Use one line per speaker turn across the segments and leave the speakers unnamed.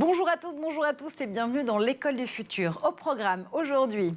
Bonjour à toutes, bonjour à tous et bienvenue dans l'école du futur. Au programme aujourd'hui,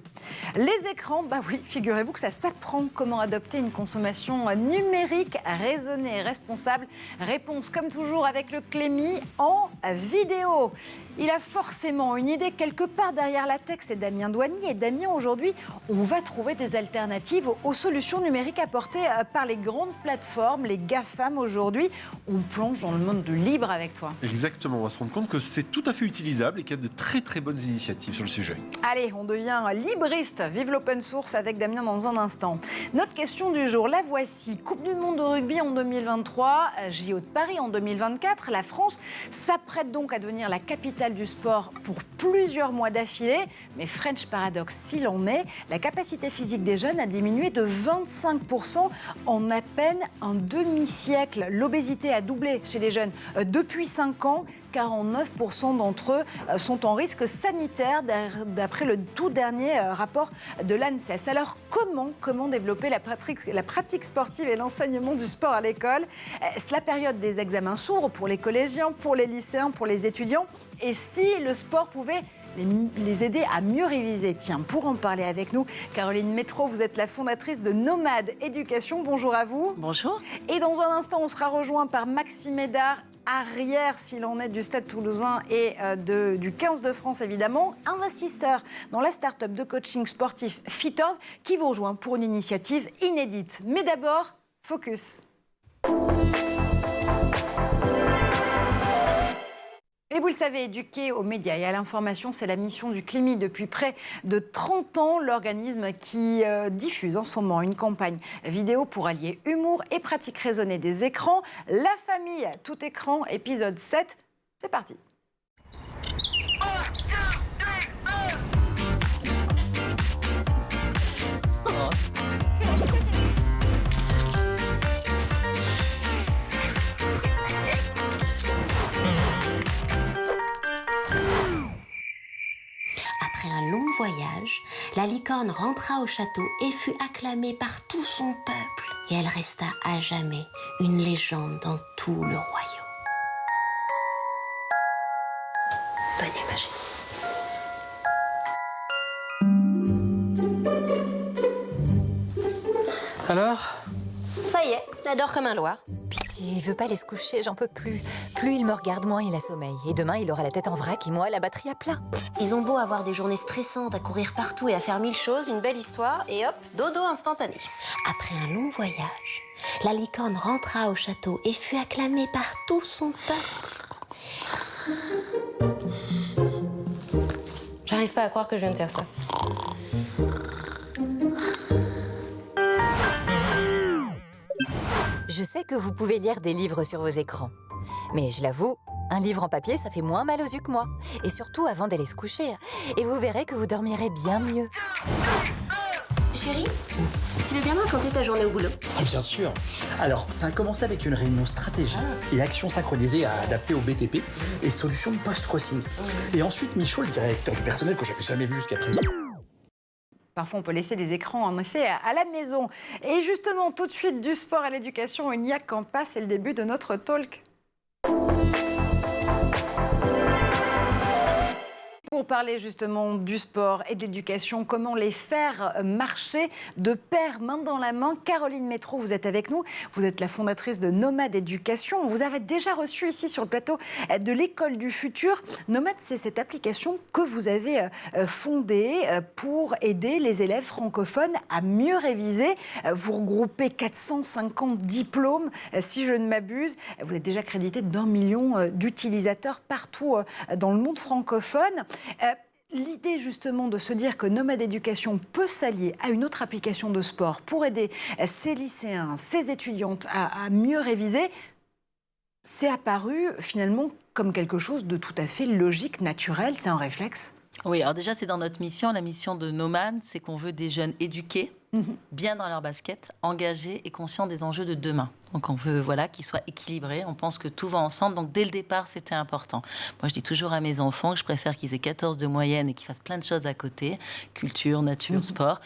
les écrans, bah oui, figurez-vous que ça s'apprend comment adopter une consommation numérique raisonnée et responsable. Réponse comme toujours avec le Clémy en vidéo. Il a forcément une idée quelque part derrière la tech, c'est Damien Douany. Et Damien, aujourd'hui, on va trouver des alternatives aux solutions numériques apportées par les grandes plateformes, les GAFAM aujourd'hui. On plonge dans le monde du libre avec toi.
Exactement, on va se rendre compte que c'est tout à fait utilisable et qu'il y a de très très bonnes initiatives sur le sujet.
Allez, on devient libriste. Vive l'open source avec Damien dans un instant. Notre question du jour, la voici. Coupe du monde de rugby en 2023, JO de Paris en 2024. La France s'apprête donc à devenir la capitale du sport pour plusieurs mois d'affilée. Mais French paradoxe, s'il en est, la capacité physique des jeunes a diminué de 25% en à peine un demi-siècle. L'obésité a doublé chez les jeunes depuis 5 ans. 49% d'entre eux sont en risque sanitaire, d'après le tout dernier rapport de l'ANSES. Alors, comment développer la pratique sportive et l'enseignement du sport à l'école ? C'est la période des examens s'ouvre pour les collégiens, pour les lycéens, pour les étudiants. Et si le sport pouvait les aider à mieux réviser? Tiens, pour en parler avec nous, Caroline Métro, vous êtes la fondatrice de Nomade Éducation. Bonjour à vous.
Bonjour.
Et dans un instant, on sera rejoint par Maxime Médard, arrière, s'il en est, du Stade Toulousain et du 15 de France, évidemment, investisseur dans la start-up de coaching sportif Fitters, qui vous rejoint pour une initiative inédite. Mais d'abord, focus. Et vous le savez, éduquer aux médias et à l'information, c'est la mission du Clémy depuis près de 30 ans. L'organisme qui diffuse en ce moment une campagne vidéo pour allier humour et pratique raisonnée des écrans. La famille, tout écran, épisode 7. C'est parti.
Après un long voyage, la licorne rentra au château et fut acclamée par tout son peuple. Et elle resta à jamais une légende dans tout le royaume. Bonne nuit, ma chérie.
Alors ?
Ça y est, elle dort comme un loir.
Pitié, il veut pas aller se coucher, j'en peux plus. Plus il me regarde, moins il a sommeil. Et demain, il aura la tête en vrac et moi, la batterie à plat.
Ils ont beau avoir des journées stressantes, à courir partout et à faire 1000 choses, une belle histoire, et hop, dodo instantané. Après un long voyage, la licorne rentra au château et fut acclamée par tout son peuple. J'arrive pas à croire que je viens de faire ça.
Je sais que vous pouvez lire des livres sur vos écrans. Mais je l'avoue, un livre en papier, ça fait moins mal aux yeux que moi. Et surtout avant d'aller se coucher. Et vous verrez que vous dormirez bien mieux.
Chérie, tu veux bien me raconter ta journée au boulot?
Bien sûr. Alors, ça a commencé avec une réunion stratégie et action synchronisée à adapter au BTP et solutions de post-crossing. Et ensuite, Michaud, le directeur du personnel que j'avais jamais vu jusqu'à présent.
Parfois, on peut laisser les écrans, en effet, à la maison. Et justement, tout de suite, du sport à l'éducation, il n'y a qu'un pas, c'est le début de notre talk. Pour parler justement du sport et de l'éducation, comment les faire marcher de pair, main dans la main. Caroline Métro, vous êtes avec nous. Vous êtes la fondatrice de Nomade Éducation. On vous avait déjà reçu ici sur le plateau de l'école du futur. Nomade, c'est cette application que vous avez fondée pour aider les élèves francophones à mieux réviser. Vous regroupez 450 diplômes, si je ne m'abuse. Vous êtes déjà crédité d'1 million d'utilisateurs partout dans le monde francophone. L'idée justement de se dire que Nomade Éducation peut s'allier à une autre application de sport pour aider ces lycéens, ces étudiantes à mieux réviser, c'est apparu finalement comme quelque chose de tout à fait logique, naturel, c'est un réflexe.
Oui, alors déjà, c'est dans notre mission. La mission de Nomade, c'est qu'on veut des jeunes éduqués, bien dans leur basket, engagés et conscients des enjeux de demain. Donc, on veut qu'ils soient équilibrés. On pense que tout va ensemble. Donc, dès le départ, c'était important. Moi, je dis toujours à mes enfants que je préfère qu'ils aient 14 de moyenne et qu'ils fassent plein de choses à côté, culture, nature, sport,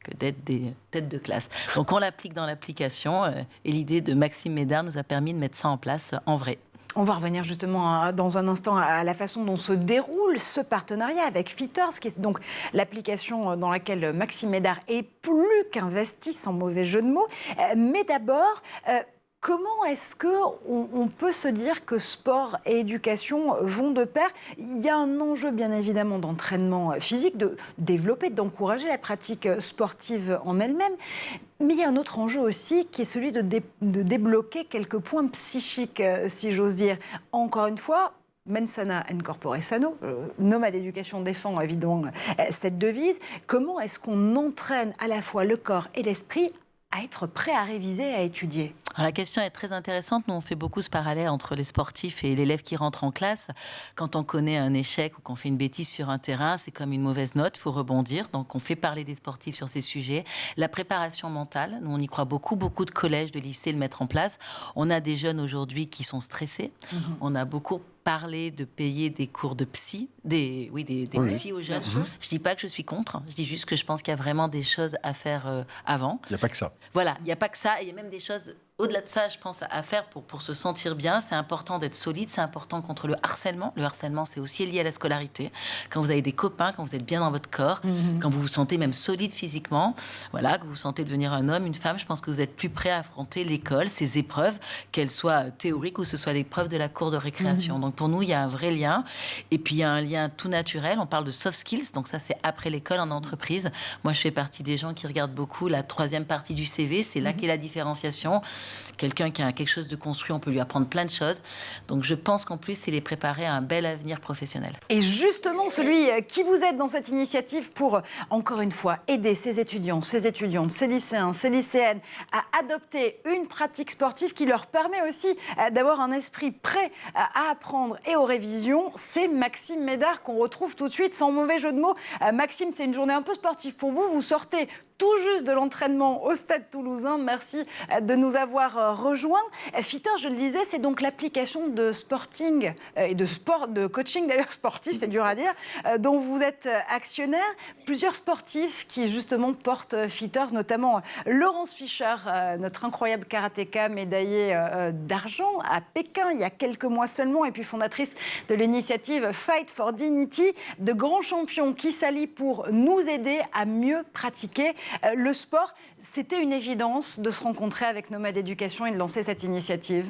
que d'être des têtes de classe. Donc, on l'applique dans l'application. Et l'idée de Maxime Médard nous a permis de mettre ça en place en vrai.
On va revenir justement dans un instant à la façon dont se déroule ce partenariat avec Fitters, qui est donc l'application dans laquelle Maxime Médard est plus qu'investi, sans mauvais jeu de mots. Mais d'abord, comment est-ce qu'on peut se dire que sport et éducation vont de pair? Il y a un enjeu bien évidemment d'entraînement physique, de développer, d'encourager la pratique sportive en elle-même. Mais il y a un autre enjeu aussi qui est celui de débloquer quelques points psychiques, si j'ose dire. Encore une fois, mens sana in corpore sano, Nomade Éducation défend évidemment cette devise. Comment est-ce qu'on entraîne à la fois le corps et l'esprit à être prêt à réviser, à étudier?
Alors, la question est très intéressante. Nous, on fait beaucoup ce parallèle entre les sportifs et l'élève qui rentre en classe. Quand on connaît un échec ou qu'on fait une bêtise sur un terrain, c'est comme une mauvaise note, il faut rebondir. Donc, on fait parler des sportifs sur ces sujets. La préparation mentale, nous, on y croit beaucoup. Beaucoup de collèges, de lycées le mettent en place. On a des jeunes aujourd'hui qui sont stressés. On a beaucoup parler de payer des cours de psy, des psy aux jeunes. Je dis pas que je suis contre, je dis juste que je pense qu'il y a vraiment des choses à faire avant.
Il n'y a pas que ça.
Voilà, il n'y a pas que ça, et il y a même des choses au-delà de ça, je pense, à faire pour se sentir bien. C'est important d'être solide, c'est important contre le harcèlement. Le harcèlement, c'est aussi lié à la scolarité. Quand vous avez des copains, quand vous êtes bien dans votre corps, quand vous vous sentez même solide physiquement, voilà, que vous vous sentez devenir un homme, une femme, je pense que vous êtes plus prêt à affronter l'école, ses épreuves, qu'elles soient théoriques ou ce soit l'épreuve de la cour de récréation. Donc pour nous, il y a un vrai lien. Et puis il y a un lien tout naturel. On parle de soft skills, donc ça c'est après l'école en entreprise. Moi, je fais partie des gens qui regardent beaucoup la troisième partie du CV. C'est là qu'est la différenciation. Quelqu'un qui a quelque chose de construit, on peut lui apprendre plein de choses. Donc je pense qu'en plus, c'est les préparer à un bel avenir professionnel.
Et justement, celui qui vous aide dans cette initiative pour, encore une fois, aider ces étudiants, ces étudiantes, ces lycéens, ces lycéennes à adopter une pratique sportive qui leur permet aussi d'avoir un esprit prêt à apprendre et aux révisions, c'est Maxime Médard qu'on retrouve tout de suite, sans mauvais jeu de mots. Maxime, c'est une journée un peu sportive pour vous. Vous sortez tout juste de l'entraînement au Stade Toulousain. Merci de nous avoir rejoints. Fitters, je le disais, c'est donc l'application de sporting et de coaching d'ailleurs sportif, c'est dur à dire, dont vous êtes actionnaire. Plusieurs sportifs qui justement portent Fitters, notamment Laurence Fischer, notre incroyable karatéka médaillée d'argent à Pékin il y a quelques mois seulement, et puis fondatrice de l'initiative Fight for Dignity, de grands champions qui s'allient pour nous aider à mieux pratiquer le sport. C'était une évidence de se rencontrer avec Nomade Éducation et de lancer cette initiative?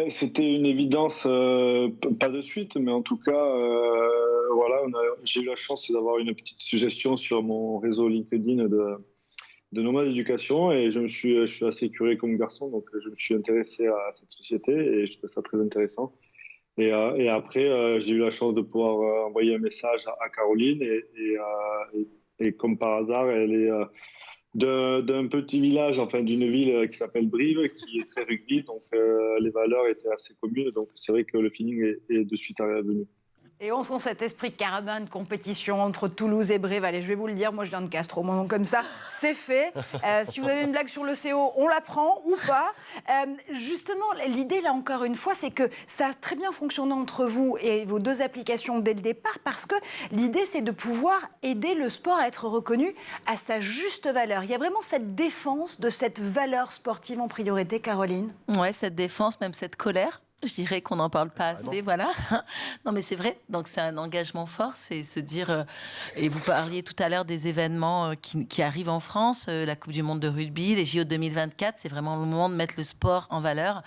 C'était une évidence, pas de suite, mais en tout cas, voilà, j'ai eu la chance d'avoir une petite suggestion sur mon réseau LinkedIn de Nomade Éducation, et je suis assez curieux comme garçon, donc je me suis intéressé à cette société et je trouve ça très intéressant. Et après, j'ai eu la chance de pouvoir envoyer un message à Caroline, et comme par hasard, elle est d'un petit village, enfin d'une ville qui s'appelle Brive, qui est très rugby, donc les valeurs étaient assez communes, donc c'est vrai que le feeling est de suite venu.
Et on sent cet esprit carabin de compétition entre Toulouse et Brive. Allez, je vais vous le dire, moi je viens de Castro, donc comme ça, c'est fait. Si vous avez une blague sur le CO, on la prend ou pas. Justement, l'idée, là encore une fois, c'est que ça a très bien fonctionné entre vous et vos deux applications dès le départ, parce que l'idée, c'est de pouvoir aider le sport à être reconnu à sa juste valeur. Il y a vraiment cette défense de cette valeur sportive en priorité, Caroline?
Ouais, cette défense, même cette colère. Je dirais qu'on n'en parle pas assez, voilà. Non, mais c'est vrai. Donc, c'est un engagement fort, c'est se dire... et vous parliez tout à l'heure des événements qui arrivent en France, la Coupe du Monde de rugby, les JO 2024, c'est vraiment le moment de mettre le sport en valeur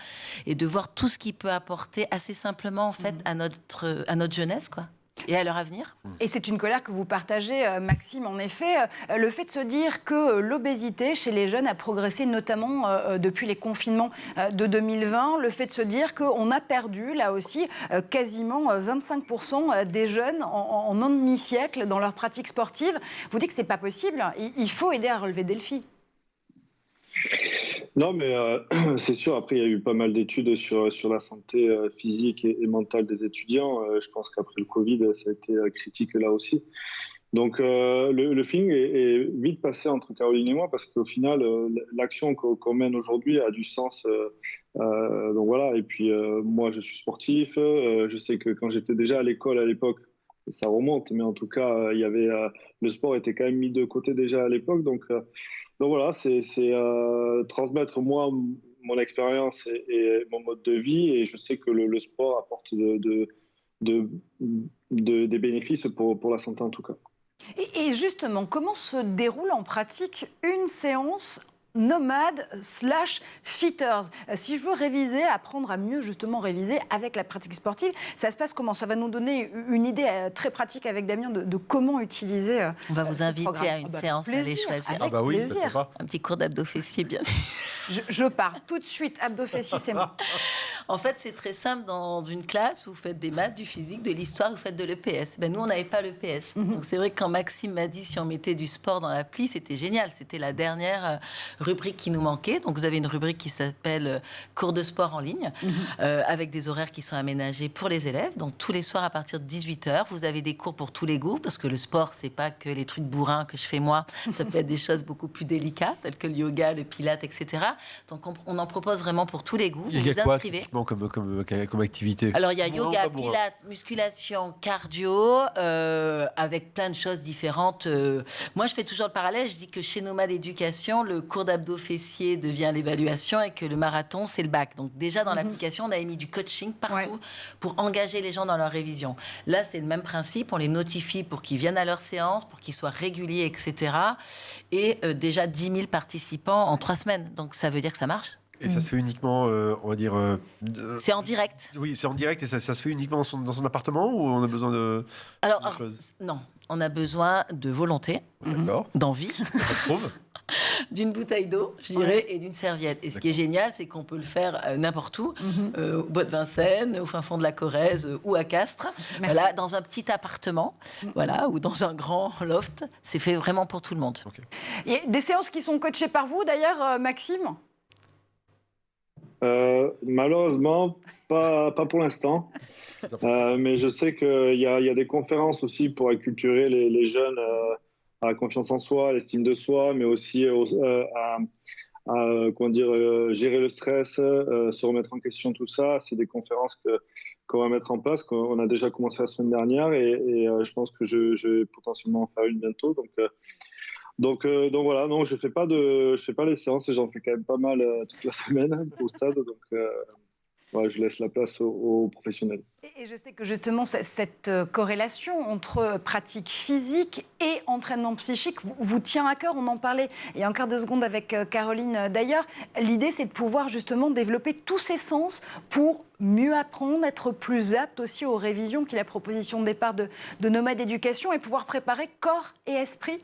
et de voir tout ce qu'il peut apporter assez simplement, en fait, à notre jeunesse, quoi. Et à leur avenir.
Et c'est une colère que vous partagez, Maxime, en effet. Le fait de se dire que l'obésité chez les jeunes a progressé, notamment depuis les confinements de 2020. Le fait de se dire qu'on a perdu, là aussi, quasiment 25% des jeunes en un demi-siècle dans leur pratique sportive. Vous dites que ce n'est pas possible. Il faut aider à relever des défis.
Non, mais c'est sûr, après, il y a eu pas mal d'études sur la santé physique et mentale des étudiants. Je pense qu'après le Covid, ça a été critique là aussi. Donc, le feeling est vite passé entre Caroline et moi, parce qu'au final, l'action qu'on mène aujourd'hui a du sens. Donc voilà, et puis moi, je suis sportif. Je sais que quand j'étais déjà à l'école à l'époque, ça remonte, mais en tout cas, il y avait, le sport était quand même mis de côté déjà à l'époque. Donc voilà, c'est transmettre moi mon expérience et mon mode de vie, et je sais que le sport apporte des bénéfices pour la santé en tout cas.
Et justement, comment se déroule en pratique une séance nomade / fitters? Si je veux réviser, apprendre à mieux justement réviser avec la pratique sportive, ça se passe comment? Ça va nous donner une idée très pratique avec Damien de comment utiliser.
On va vous inviter à une séance, allez choisir.
Avec plaisir.
Un petit cours d'abdos fessiers bien.
Je pars tout de suite, abdos fessiers, c'est moi.
En fait, c'est très simple. Dans une classe, vous faites des maths, du physique, de l'histoire, vous faites de l'EPS. Nous, on n'avait pas l'EPS. Donc, c'est vrai que quand Maxime m'a dit si on mettait du sport dans l'appli, c'était génial. C'était la dernière rubrique qui nous manquait. Donc, vous avez une rubrique qui s'appelle cours de sport en ligne, avec des horaires qui sont aménagés pour les élèves. Donc, tous les soirs à partir de 18h, vous avez des cours pour tous les goûts, parce que le sport, c'est pas que les trucs bourrins que je fais moi. Ça peut être des choses beaucoup plus délicates, telles que le yoga, le pilates, etc. Donc, on en propose vraiment pour tous les goûts.
Il y a
vous
quoi
inscrivez.
Comme activité?
Alors, il y a yoga, pilates, musculation, cardio, avec plein de choses différentes. Moi, je fais toujours le parallèle. Je dis que chez Nomade Éducation, le cours d'abdos fessiers devient l'évaluation et que le marathon, c'est le bac. Donc, déjà, dans l'application, on a mis du coaching partout pour engager les gens dans leur révision. Là, c'est le même principe. On les notifie pour qu'ils viennent à leur séance, pour qu'ils soient réguliers, etc. Et déjà 10 000 participants en 3 semaines. Donc, ça veut dire que ça marche.
Et ça se fait uniquement, on va dire...
c'est en direct.
Oui, c'est en direct et ça se fait uniquement dans son appartement ou on a besoin de...
Alors, non, on a besoin de volonté, d'envie.
Ça se trouve
d'une bouteille d'eau, je dirais, et d'une serviette. Et ce qui est génial, c'est qu'on peut le faire n'importe où, au bois de Vincennes, au fin fond de la Corrèze ou à Castres, voilà, dans un petit appartement, voilà, ou dans un grand loft. C'est fait vraiment pour tout le monde.
Okay. Et des séances qui sont coachées par vous, d'ailleurs, Maxime?
Malheureusement, pas pour l'instant. Mais je sais qu'il y a des conférences aussi pour acculturer les jeunes à la confiance en soi, à l'estime de soi, mais aussi à gérer le stress, se remettre en question, tout ça. C'est des conférences qu'on va mettre en place, qu'on a déjà commencé la semaine dernière et je pense que je vais potentiellement en faire une bientôt. Donc voilà, non, je fais pas les séances et j'en fais quand même pas mal toute la semaine au stade. Donc je laisse la place aux professionnels.
Et je sais que justement cette corrélation entre pratique physique et entraînement psychique vous tient à cœur. On en parlait il y a encore 2 secondes avec Caroline d'ailleurs. L'idée, c'est de pouvoir justement développer tous ces sens pour mieux apprendre, être plus apte aussi aux révisions, qui est la proposition de départ de Nomade Éducation, et pouvoir préparer corps et esprit.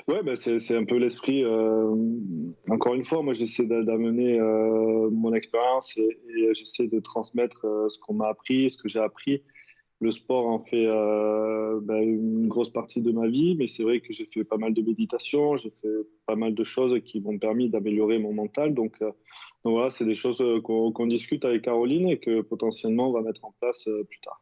Ouais, c'est un peu l'esprit. Encore une fois, moi, j'essaie d'amener mon expérience et j'essaie de transmettre ce qu'on m'a appris, ce que j'ai appris. Le sport en fait une grosse partie de ma vie, mais c'est vrai que j'ai fait pas mal de méditation, j'ai fait pas mal de choses qui m'ont permis d'améliorer mon mental. Donc voilà, c'est des choses qu'on discute avec Caroline et que potentiellement on va mettre en place plus tard.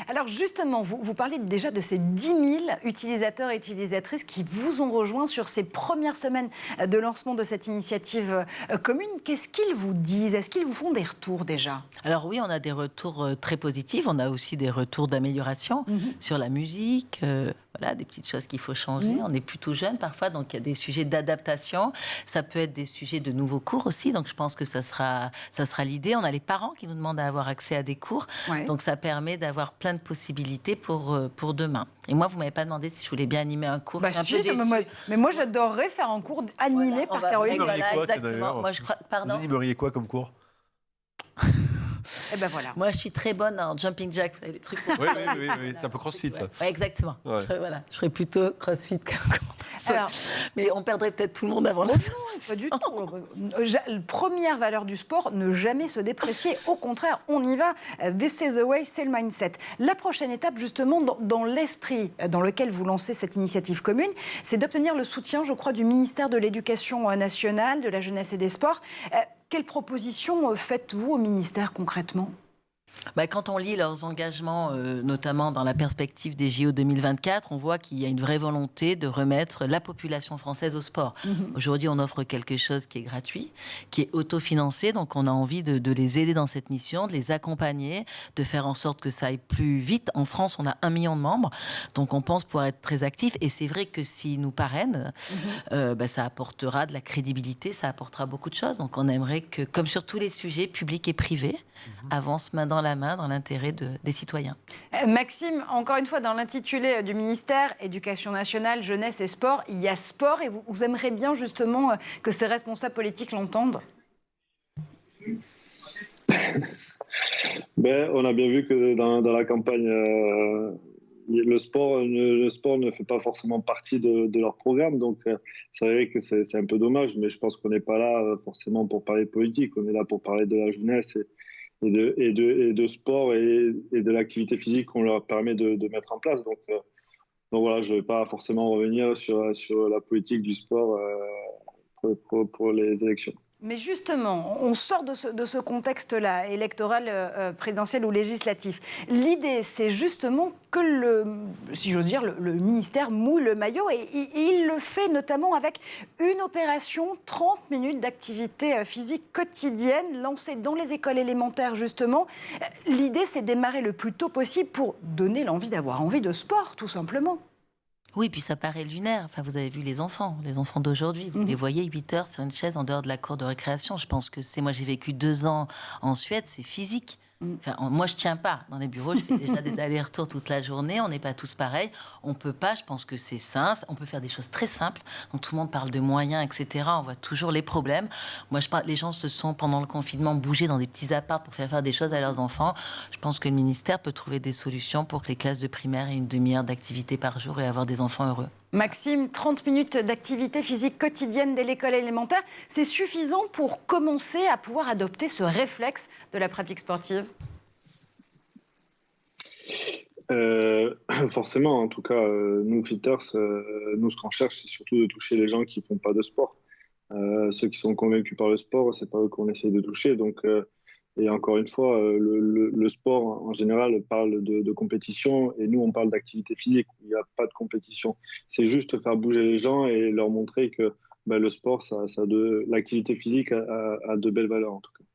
Alors justement, vous parlez déjà de ces 10 000 utilisateurs et utilisatrices qui vous ont rejoint sur ces premières semaines de lancement de cette initiative commune. Qu'est-ce qu'ils vous disent? Est-ce qu'ils vous font des retours déjà? Alors
oui, on a des retours très positifs. On a aussi des retours d'amélioration sur la musique. Voilà, des petites choses qu'il faut changer. On est plutôt jeune parfois, donc il y a des sujets d'adaptation. Ça peut être des sujets de nouveaux cours aussi, donc je pense que ça sera l'idée. On a les parents qui nous demandent d'avoir accès à des cours, donc ça permet d'avoir plein de possibilités pour demain. Et moi, vous ne m'avez pas demandé si je voulais bien animer un cours.
Mais moi, j'adorerais faire un cours animé par Caroline.
Voilà, exactement. Moi,
vous animeriez quoi comme cours?
Et ben voilà.
Moi, je suis très bonne en jumping jack, les trucs.
Oui, c'est un peu crossfit, ça.
Ouais, exactement. Ouais. Je ferais plutôt crossfit. Alors, mais on perdrait peut-être tout le monde avant la fin.
Pas du tout. Première valeur du sport, ne jamais se déprécier. Au contraire, on y va. This is the way, c'est le mindset. La prochaine étape, justement, dans l'esprit dans lequel vous lancez cette initiative commune, c'est d'obtenir le soutien, je crois, du ministère de l'Éducation nationale, de la jeunesse et des sports. Quelles propositions faites-vous au ministère concrètement ?
Quand on lit leurs engagements, notamment dans la perspective des JO 2024, on voit qu'il y a une vraie volonté de remettre la population française au sport. Aujourd'hui, on offre quelque chose qui est gratuit, qui est autofinancé, donc on a envie de les aider dans cette mission, de les accompagner, de faire en sorte que ça aille plus vite. En France, on a 1 million de membres, donc on pense pouvoir être très actifs. Et c'est vrai que s'ils nous parrainent, ça apportera de la crédibilité, ça apportera beaucoup de choses. Donc on aimerait que, comme sur tous les sujets, publics et privés, avancent main dans la main dans l'intérêt des citoyens.
Maxime, encore une fois, dans l'intitulé du ministère Éducation nationale, jeunesse et sport, il y a sport et vous aimeriez bien justement que ces responsables politiques l'entendent?
On a bien vu que dans la campagne, le sport ne fait pas forcément partie de leur programme. Donc, c'est vrai que c'est un peu dommage, mais je pense qu'on n'est pas là forcément pour parler politique. On est là pour parler de la jeunesse et de sport et de l'activité physique qu'on leur permet de mettre en place. Donc voilà, je ne vais pas forcément revenir sur la politique du sport pour les élections.
Mais justement, on sort de ce contexte-là, électoral, présidentiel ou législatif. L'idée, c'est justement que le ministère mouille le maillot et il le fait notamment avec une opération 30 minutes d'activité physique quotidienne lancée dans les écoles élémentaires, justement. L'idée, c'est de démarrer le plus tôt possible pour donner l'envie d'avoir envie de sport, tout simplement.
Oui, puis ça paraît lunaire. Enfin, vous avez vu les enfants d'aujourd'hui. Vous les voyez 8 heures sur une chaise en dehors de la cour de récréation. Je pense que moi, j'ai vécu 2 ans en Suède, c'est physique. Enfin, moi, je tiens pas dans les bureaux. Je fais déjà des allers-retours toute la journée. On n'est pas tous pareils. On peut pas. Je pense que c'est sain. On peut faire des choses très simples. Donc tout le monde parle de moyens, etc. On voit toujours les problèmes. Moi, les gens se sont pendant le confinement bougés dans des petits apparts pour faire des choses à leurs enfants. Je pense que le ministère peut trouver des solutions pour que les classes de primaire aient une demi-heure d'activité par jour et avoir des enfants heureux.
Maxime, 30 minutes d'activité physique quotidienne dès l'école élémentaire, c'est suffisant pour commencer à pouvoir adopter ce réflexe de la pratique sportive?
Forcément, en tout cas, nous, fitters, nous, ce qu'on cherche, c'est surtout de toucher les gens qui ne font pas de sport. Ceux qui sont convaincus par le sport, c'est pas eux qu'on essaie de toucher. Donc, et encore une fois, le sport, en général, parle de compétition et nous, on parle d'activité physique. Il n'y a pas de compétition. C'est juste faire bouger les gens et leur montrer que le sport, l'activité physique a de belles valeurs, en tout cas.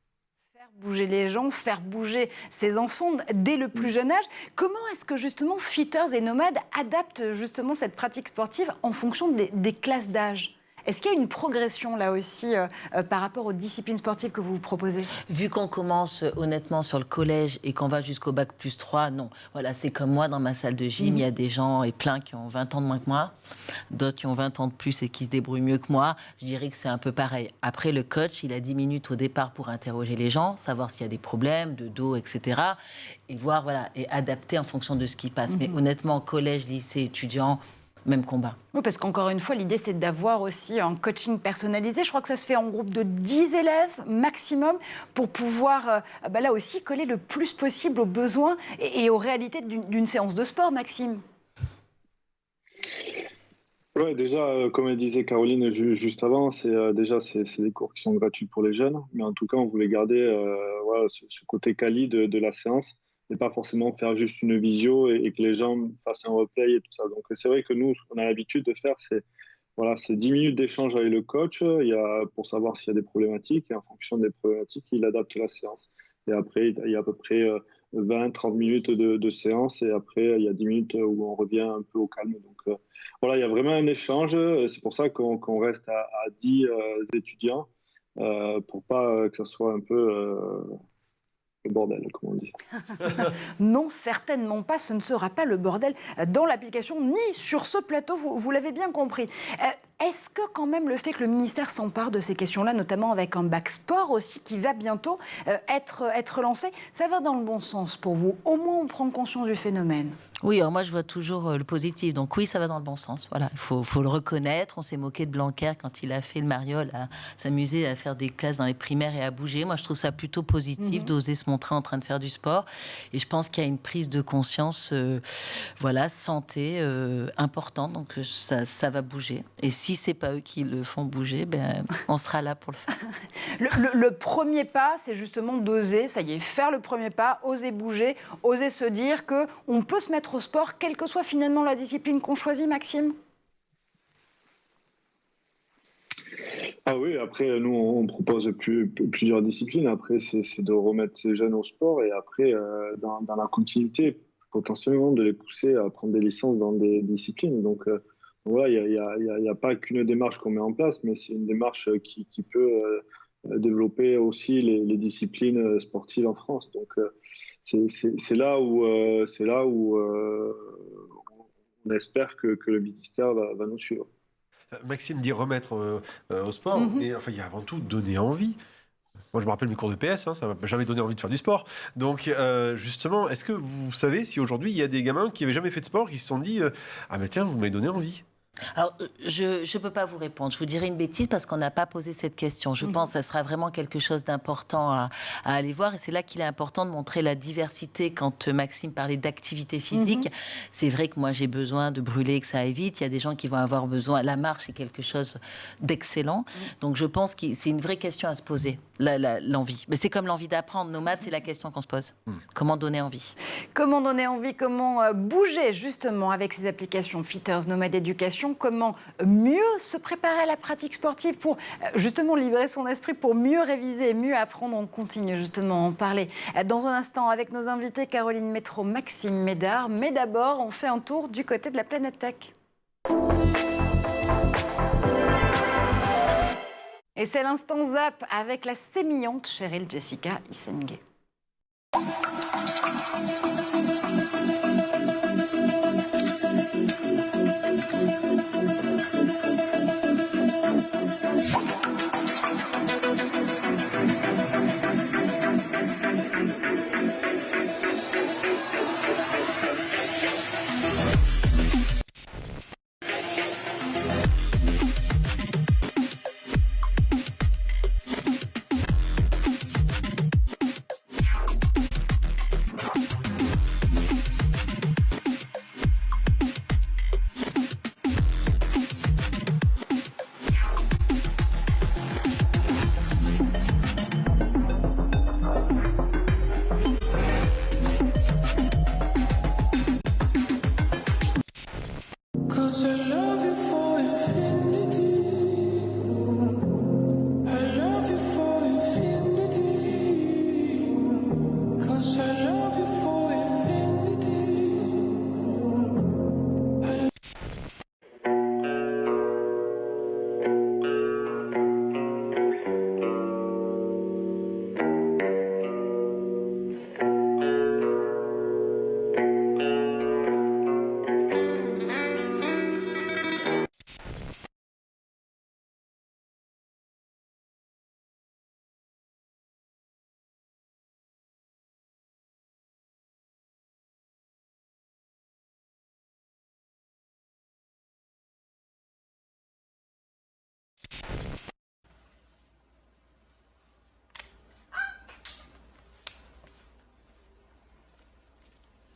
Faire bouger les gens, faire bouger ses enfants dès le plus jeune âge. Comment est-ce que, justement, Fitters et Nomades adaptent, justement, cette pratique sportive en fonction des classes d'âge ? Est-ce qu'il y a une progression là aussi par rapport aux disciplines sportives que vous proposez?
Vu qu'on commence honnêtement sur le collège et qu'on va jusqu'au bac plus 3, non. Voilà, c'est comme moi dans ma salle de gym, il y a des gens et plein qui ont 20 ans de moins que moi, d'autres qui ont 20 ans de plus et qui se débrouillent mieux que moi. Je dirais que c'est un peu pareil. Après, le coach, il a 10 minutes au départ pour interroger les gens, savoir s'il y a des problèmes de dos, etc. Et voir, et adapter en fonction de ce qui passe. Mais honnêtement, collège, lycée, étudiant, même combat.
Oui, parce qu'encore une fois, l'idée, c'est d'avoir aussi un coaching personnalisé. Je crois que ça se fait en groupe de 10 élèves maximum pour pouvoir, là aussi, coller le plus possible aux besoins et aux réalités d'une séance de sport, Maxime.
Oui, déjà, comme elle disait Caroline juste avant, c'est des cours qui sont gratuits pour les jeunes. Mais en tout cas, on voulait garder ce côté quali de la séance. Et pas forcément faire juste une visio et que les gens fassent un replay et tout ça. Donc c'est vrai que nous, ce qu'on a l'habitude de faire, c'est 10 minutes d'échange avec le coach pour savoir s'il y a des problématiques. Et en fonction des problématiques, il adapte la séance. Et après, il y a à peu près 20-30 minutes de séance. Et après, il y a 10 minutes où on revient un peu au calme. Donc il y a vraiment un échange. C'est pour ça qu'on reste à 10 étudiants pour pas que ça soit un peu... le bordel, comme on dit.
Non, certainement pas. Ce ne sera pas le bordel dans l'application, ni sur ce plateau, vous l'avez bien compris. Est-ce que quand même le fait que le ministère s'empare de ces questions-là, notamment avec un bac sport aussi qui va bientôt être lancé, ça va dans le bon sens pour vous? Au moins, on prend conscience du phénomène.
Oui, alors moi je vois toujours le positif. Donc oui, ça va dans le bon sens. Voilà, il faut le reconnaître. On s'est moqué de Blanquer quand il a fait le mariole, à s'amuser à faire des classes dans les primaires et à bouger. Moi, je trouve ça plutôt positif d'oser se montrer en train de faire du sport. Et je pense qu'il y a une prise de conscience, santé importante. Donc ça va bouger. Et si si c'est pas eux qui le font bouger, on sera là pour le faire.
Le premier pas, c'est justement d'oser, ça y est, faire le premier pas, oser bouger, oser se dire qu'on peut se mettre au sport, quelle que soit finalement la discipline qu'on choisit, Maxime.
Ah oui, après, nous, on propose plusieurs disciplines. Après, c'est de remettre ces jeunes au sport et après, dans la continuité, potentiellement, de les pousser à prendre des licences dans des disciplines. Donc, voilà, il n'y a pas qu'une démarche qu'on met en place, mais c'est une démarche qui peut développer aussi les disciplines sportives en France. Donc, c'est là où on espère que le ministère va nous suivre.
Maxime dit remettre au sport, mais enfin, il y a avant tout donner envie. Moi, je me rappelle mes cours de PS, ça m'a jamais donné envie de faire du sport. Donc, justement, est-ce que vous savez si aujourd'hui, il y a des gamins qui n'avaient jamais fait de sport, qui se sont dit « Ah, mais tiens, vous m'avez donné envie ».
Alors, je ne peux pas vous répondre. Je vous dirais une bêtise parce qu'on n'a pas posé cette question. Je pense que ça sera vraiment quelque chose d'important à aller voir. Et c'est là qu'il est important de montrer la diversité. Quand Maxime parlait d'activité physique, c'est vrai que moi, j'ai besoin de brûler et que ça aille vite. Il y a des gens qui vont avoir besoin... La marche est quelque chose d'excellent. Donc, je pense que c'est une vraie question à se poser, l'envie. Mais c'est comme l'envie d'apprendre. Nomade, c'est la question qu'on se pose. Comment donner envie ?
Comment donner envie ? Comment bouger, justement, avec ces applications Fitters, Nomade Éducation ? Comment mieux se préparer à la pratique sportive pour justement libérer son esprit, pour mieux réviser et mieux apprendre. On continue justement à en parler dans un instant avec nos invités Caroline Métro, Maxime Médard. Mais d'abord, on fait un tour du côté de la planète tech. Et c'est l'instant Zap avec la sémillante Cheryl Jessica Issengue.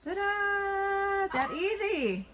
Ta-da! That easy!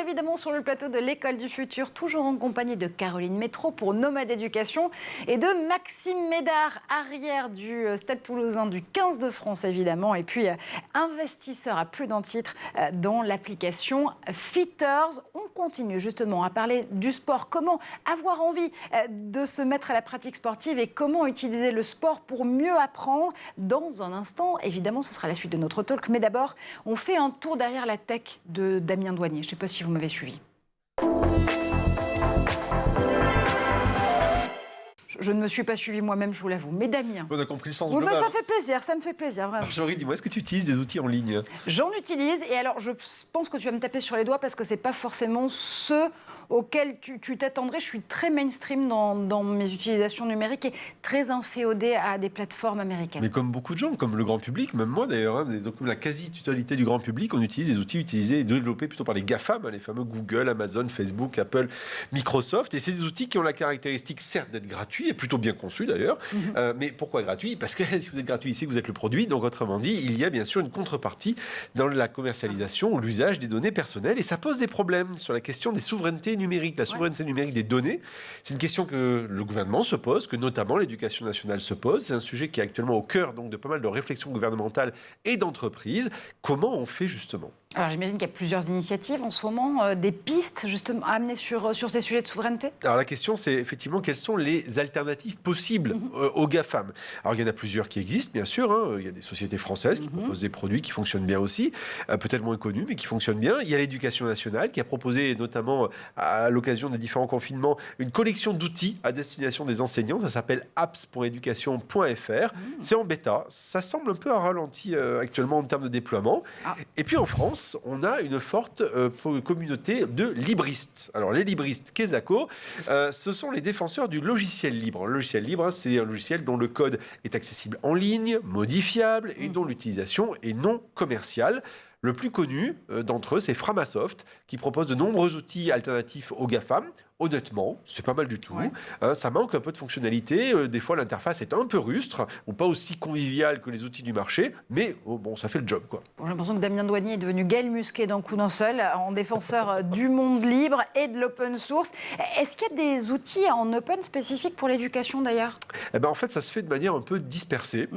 Évidemment sur le plateau de l'École du Futur, toujours en compagnie de Caroline Métro pour Nomade Éducation et de Maxime Médard, arrière du Stade Toulousain du 15 de France évidemment, et puis investisseur à plus d'un titre dans l'application Fitters. On continue justement à parler du sport, comment avoir envie de se mettre à la pratique sportive et comment utiliser le sport pour mieux apprendre. Dans un instant, évidemment, ce sera la suite de notre talk, mais d'abord, on fait un tour derrière la tech de Damien Douanier. Je ne sais pas si vous m'avez suivi. Je ne me suis pas suivie moi-même, je vous l'avoue. Mais Damien.
On a compris le sens
Oui,
global.
ça fait plaisir, ça me fait plaisir, vraiment.
Marjorie, dis-moi, est-ce que tu utilises des outils en ligne?
J'en utilise, et alors je pense que tu vas me taper sur les doigts parce que c'est pas forcément ce auquel tu t'attendrais. Je suis très mainstream dans mes utilisations numériques et très inféodée à des plateformes américaines.
Mais comme beaucoup de gens, comme le grand public, même moi d'ailleurs, hein, donc la quasi-totalité du grand public, on utilise des outils utilisés et développés plutôt par les GAFAM, hein, les fameux Google, Amazon, Facebook, Apple, Microsoft. Et c'est des outils qui ont la caractéristique, certes, d'être gratuits, et plutôt bien conçus d'ailleurs. Mais pourquoi gratuit? Parce que si vous êtes gratuit ici, vous êtes le produit. Donc autrement dit, il y a bien sûr une contrepartie dans la commercialisation ou l'usage des données personnelles. Et ça pose des problèmes sur la question des souverainetés numérique, la souveraineté numérique des données. C'est une question que le gouvernement se pose, que notamment l'éducation nationale se pose. C'est un sujet qui est actuellement au cœur donc, de pas mal de réflexions gouvernementales et d'entreprises. Comment on fait justement?
Alors j'imagine qu'il y a plusieurs initiatives en ce moment, des pistes justement à amener sur ces sujets de souveraineté.
Alors la question c'est effectivement quelles sont les alternatives possibles aux GAFAM. Alors il y en a plusieurs qui existent bien sûr, hein. Il y a des sociétés françaises qui proposent des produits qui fonctionnent bien aussi, peut-être moins connus mais qui fonctionnent bien. Il y a l'éducation nationale qui a proposé notamment à l'occasion des différents confinements une collection d'outils à destination des enseignants, ça s'appelle apps.education.fr. C'est en bêta, ça semble un peu à ralenti actuellement en termes de déploiement. Et puis en France, on a une forte communauté de libristes. Alors les libristes, Kesako, ce sont les défenseurs du logiciel libre. Le logiciel libre, hein, c'est un logiciel dont le code est accessible en ligne, modifiable et dont l'utilisation est non commerciale. Le plus connu d'entre eux, c'est Framasoft, qui propose de nombreux outils alternatifs aux GAFAM. Honnêtement, c'est pas mal du tout. Ça manque un peu de fonctionnalité. Des fois, l'interface est un peu rustre, ou pas aussi conviviale que les outils du marché, mais bon, ça fait le job, quoi.
J'ai l'impression que Damien Douanier est devenu Gaël Musquet d'un coup d'un seul, en défenseur du monde libre et de l'open source. Est-ce qu'il y a des outils en open spécifiques pour l'éducation, d'ailleurs?
En fait, ça se fait de manière un peu dispersée.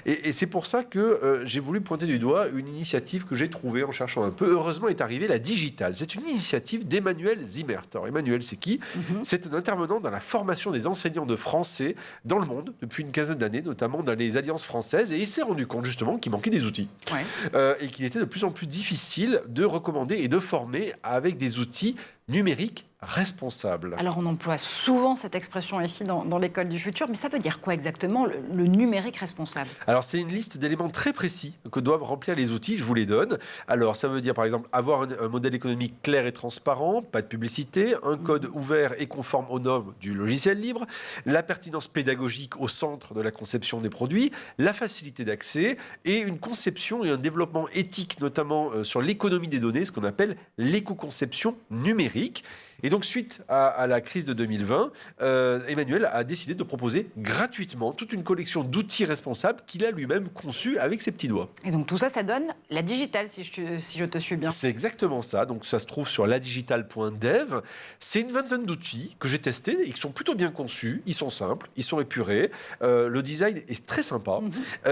Et c'est pour ça que j'ai voulu pointer du doigt une initiative que j'ai trouvée en cherchant un peu. Heureusement est arrivée la Digitale. C'est une initiative d'Emmanuel Zimmert. Alors, Emmanuel, c'est qui? C'est un intervenant dans la formation des enseignants de français dans le monde depuis une quinzaine d'années, notamment dans les alliances françaises, et il s'est rendu compte justement qu'il manquait des outils et qu'il était de plus en plus difficile de recommander et de former avec des outils numériques responsables.
Alors on emploie souvent cette expression ici dans l'école du futur, mais ça veut dire quoi exactement, le numérique responsable?
Alors c'est une liste d'éléments très précis que doivent remplir les outils, je vous les donne. Alors ça veut dire par exemple avoir un modèle économique clair et transparent, pas de publicité, un code ouvert et conforme aux normes du logiciel libre, la pertinence pédagogique au centre de la conception des produits, la facilité d'accès et une conception et un développement éthique, notamment sur l'économie des données, ce qu'on appelle l'éco-conception numérique. Et donc, suite à la crise de 2020, Emmanuel a décidé de proposer gratuitement toute une collection d'outils responsables qu'il a lui-même conçus avec ses petits doigts.
Et donc, tout ça, ça donne la Digitale, si je te suis bien.
C'est exactement ça. Donc, ça se trouve sur ladigitale.dev. C'est une vingtaine d'outils que j'ai testés et qui sont plutôt bien conçus. Ils sont simples, ils sont épurés. Le design est très sympa.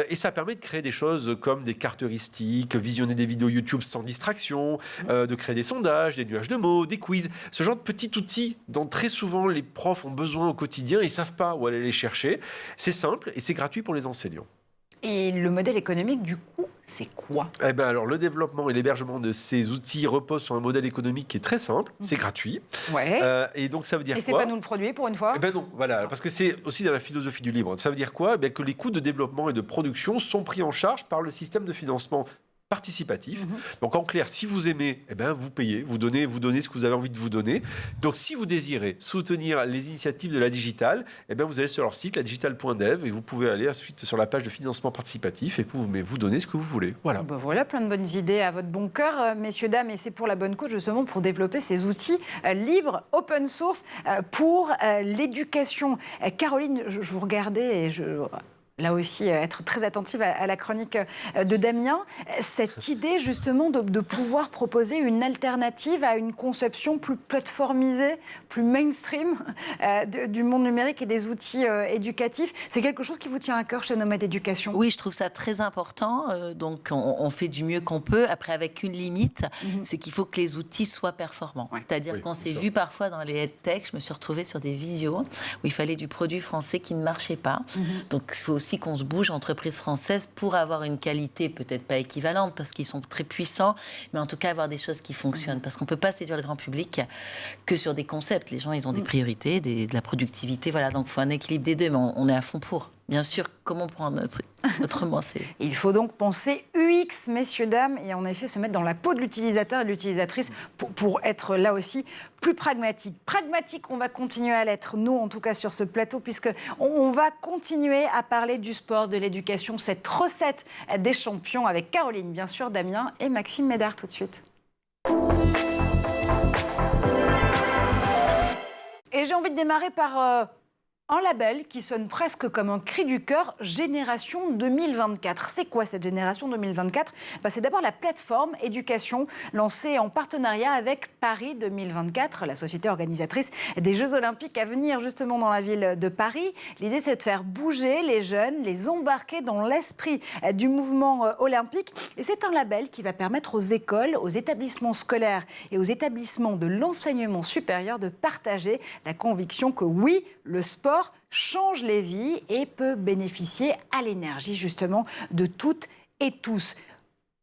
Et ça permet de créer des choses comme des cartes heuristiques, visionner des vidéos YouTube sans distraction, de créer des sondages, des nuages de mots, des quiz. Ce genre de petits outils dont très souvent les profs ont besoin au quotidien, ils ne savent pas où aller les chercher. C'est simple et c'est gratuit pour les enseignants.
Et le modèle économique, du coup, c'est quoi?
Alors, le développement et l'hébergement de ces outils reposent sur un modèle économique qui est très simple, c'est gratuit. Et donc, ça veut dire quoi?
Et c'est pas nous le produit, pour une fois?
Non, voilà, parce que c'est aussi dans la philosophie du libre. Ça veut dire quoi? Que les coûts de développement et de production sont pris en charge par le système de financement participatif. Donc en clair, si vous aimez, vous payez, vous donnez ce que vous avez envie de vous donner. Donc si vous désirez soutenir les initiatives de la Digitale, vous allez sur leur site, ladigitale.dev, et vous pouvez aller ensuite sur la page de financement participatif et vous donnez ce que vous voulez. Voilà.
Voilà, plein de bonnes idées à votre bon cœur, messieurs, dames, et c'est pour la bonne cause justement pour développer ces outils libres, open source, pour l'éducation. Caroline, je vous regardais et là aussi, être très attentive à la chronique de Damien. Cette idée, justement, de pouvoir proposer une alternative à une conception plus plateformisée, plus mainstream du monde numérique et des outils éducatifs, c'est quelque chose qui vous tient à cœur chez Nomade Éducation?
Oui, je trouve ça très important. Donc, on fait du mieux qu'on peut. Après, avec une limite, c'est qu'il faut que les outils soient performants. C'est-à-dire qu'on s'est vu parfois dans les EdTech, je me suis retrouvée sur des visios où il fallait du produit français qui ne marchait pas. Donc, il faut aussi aussi qu'on se bouge, entreprises françaises, pour avoir une qualité peut-être pas équivalente, parce qu'ils sont très puissants, mais en tout cas avoir des choses qui fonctionnent. Parce qu'on ne peut pas séduire le grand public que sur des concepts. Les gens, ils ont des priorités, de la productivité, voilà. Donc il faut un équilibre des deux, mais on est à fond pour. Bien sûr, comment prendre autrement
Il faut donc penser UX, messieurs, dames, et en effet se mettre dans la peau de l'utilisateur et de l'utilisatrice pour être là aussi plus pragmatique. Pragmatique, on va continuer à l'être, nous en tout cas sur ce plateau, puisqu'on va continuer à parler du sport, de l'éducation, cette recette des champions avec Caroline, bien sûr, Damien et Maxime Médard tout de suite. Et j'ai envie de démarrer par un label qui sonne presque comme un cri du cœur, Génération 2024. C'est quoi cette Génération 2024 ? C'est d'abord la plateforme éducation lancée en partenariat avec Paris 2024, la société organisatrice des Jeux Olympiques à venir justement dans la ville de Paris. L'idée, c'est de faire bouger les jeunes, les embarquer dans l'esprit du mouvement olympique. Et c'est un label qui va permettre aux écoles, aux établissements scolaires et aux établissements de l'enseignement supérieur de partager la conviction que oui, le sport change les vies et peut bénéficier à l'énergie justement de toutes et tous.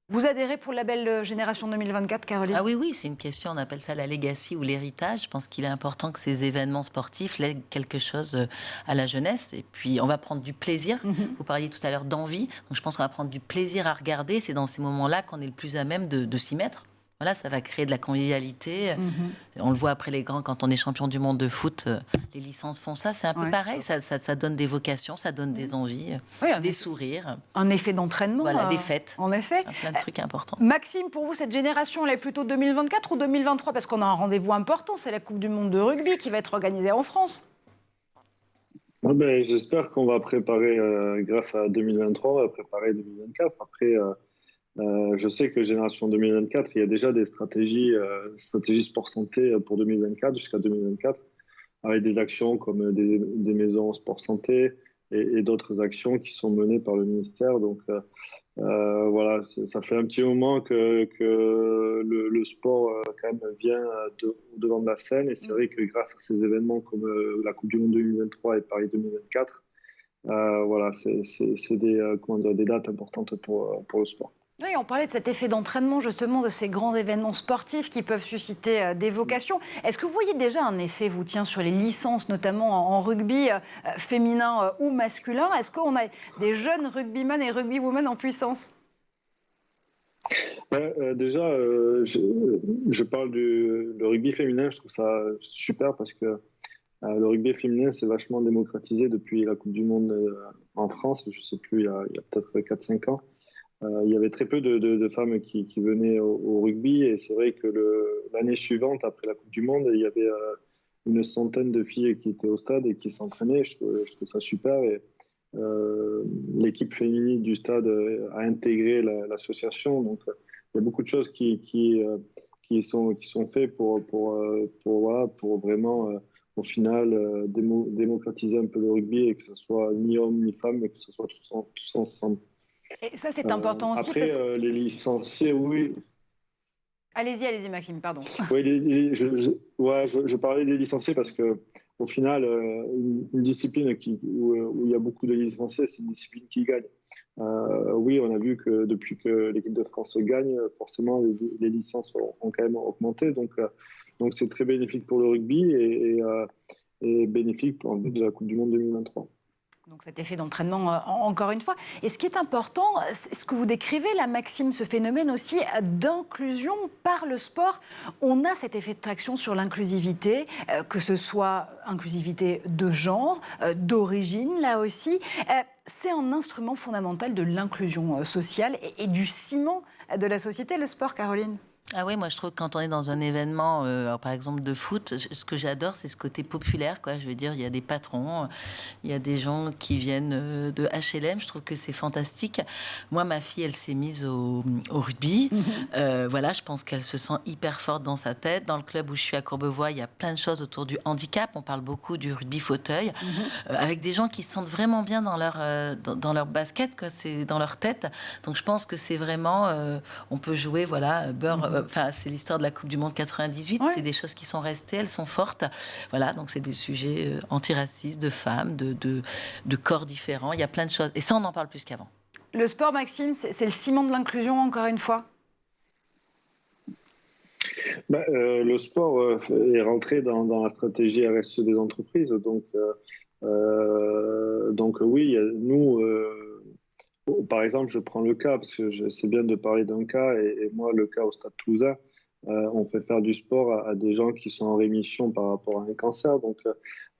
Vous adhérez pour le label Génération 2024, Caroline ?
Ah oui, c'est une question, on appelle ça la legacy ou l'héritage. Je pense qu'il est important que ces événements sportifs lèguent quelque chose à la jeunesse. Et puis, on va prendre du plaisir. Vous parliez tout à l'heure d'envie. Donc, je pense qu'on va prendre du plaisir à regarder. C'est dans ces moments-là qu'on est le plus à même de s'y mettre. Voilà, ça va créer de la convivialité. On le voit après les grands, quand on est champion du monde de foot, les licences font ça. C'est un peu pareil, ça donne des vocations, ça donne des envies, des sourires.
Un effet d'entraînement.
Voilà, des fêtes.
En effet.
Plein de trucs importants.
Maxime, pour vous, cette génération, elle est plutôt 2024 ou 2023 ? Parce qu'on a un rendez-vous important, c'est la Coupe du monde de rugby qui va être organisée en France.
J'espère qu'on va préparer, grâce à 2023, on va préparer 2024. Après... je sais que Génération 2024, il y a déjà des stratégies sport santé pour 2024, jusqu'à 2024, avec des actions comme des maisons sport santé et d'autres actions qui sont menées par le ministère. Donc voilà, ça fait un petit moment que le sport quand même vient devant de la scène. Et c'est vrai que grâce à ces événements comme la Coupe du Monde 2023 et Paris 2024, voilà, c'est des dates importantes pour le sport.
Oui, on parlait de cet effet d'entraînement, justement, de ces grands événements sportifs qui peuvent susciter des vocations. Est-ce que vous voyez déjà un effet, vous, sur les licences, notamment en rugby féminin ou masculin ? Est-ce qu'on a des jeunes rugbymen et rugbywomen en puissance ?
Déjà, je parle du rugby féminin, je trouve ça super parce que le rugby féminin s'est vachement démocratisé depuis la Coupe du Monde en France, je ne sais plus, il y a peut-être 4-5 ans. Il y avait très peu de femmes qui venaient au rugby et c'est vrai que l'année suivante, après la Coupe du Monde, il y avait une centaine de filles qui étaient au stade et qui s'entraînaient. Je trouve ça super et l'équipe féminine du stade a intégré l'association. Donc il y a beaucoup de choses qui sont faites pour vraiment au final démocratiser un peu le rugby et que ce soit ni hommes ni femmes mais que ce soit tous ensemble.
Et ça, c'est important aussi.
Après, les licenciés, oui.
Allez-y, Maxime, pardon.
Oui, je parlais des licenciés parce qu'au final, une discipline où il y a beaucoup de licenciés, c'est une discipline qui gagne. Oui, on a vu que depuis que l'équipe de France gagne, forcément, les licences ont quand même augmenté. Donc c'est très bénéfique pour le rugby et bénéfique pour de la Coupe du Monde 2023.
Donc cet effet d'entraînement, encore une fois. Et ce qui est important, c'est ce que vous décrivez là, Maxime, ce phénomène aussi d'inclusion par le sport. On a cet effet de traction sur l'inclusivité, que ce soit inclusivité de genre, d'origine, là aussi. C'est un instrument fondamental de l'inclusion sociale et du ciment de la société, le sport, Caroline.
Ah oui, moi je trouve que quand on est dans un événement, par exemple de foot, ce que j'adore, c'est ce côté populaire, quoi. Je veux dire, il y a des patrons, il y a des gens qui viennent de HLM. Je trouve que c'est fantastique. Moi, ma fille, elle s'est mise au rugby. Voilà, je pense qu'elle se sent hyper forte dans sa tête. Dans le club où je suis à Courbevoie, il y a plein de choses autour du handicap. On parle beaucoup du rugby fauteuil, avec des gens qui se sentent vraiment bien dans leur basket, quoi. C'est dans leur tête. Donc je pense que c'est vraiment, on peut jouer, voilà, c'est l'histoire de la Coupe du Monde 98.
Ouais.
C'est des choses qui sont restées, elles sont fortes. Voilà, donc c'est des sujets antiracistes, de femmes, de corps différents. Il y a plein de choses. Et ça, on en parle plus qu'avant.
Le sport, Maxime, c'est le ciment de l'inclusion, encore une fois.
Le sport est rentré dans la stratégie RSE des entreprises. Donc oui, nous, par exemple, je prends le cas, parce que c'est bien de parler d'un cas, et moi, le cas au Stade Toulousain, on fait faire du sport à des gens qui sont en rémission par rapport à un cancer. Donc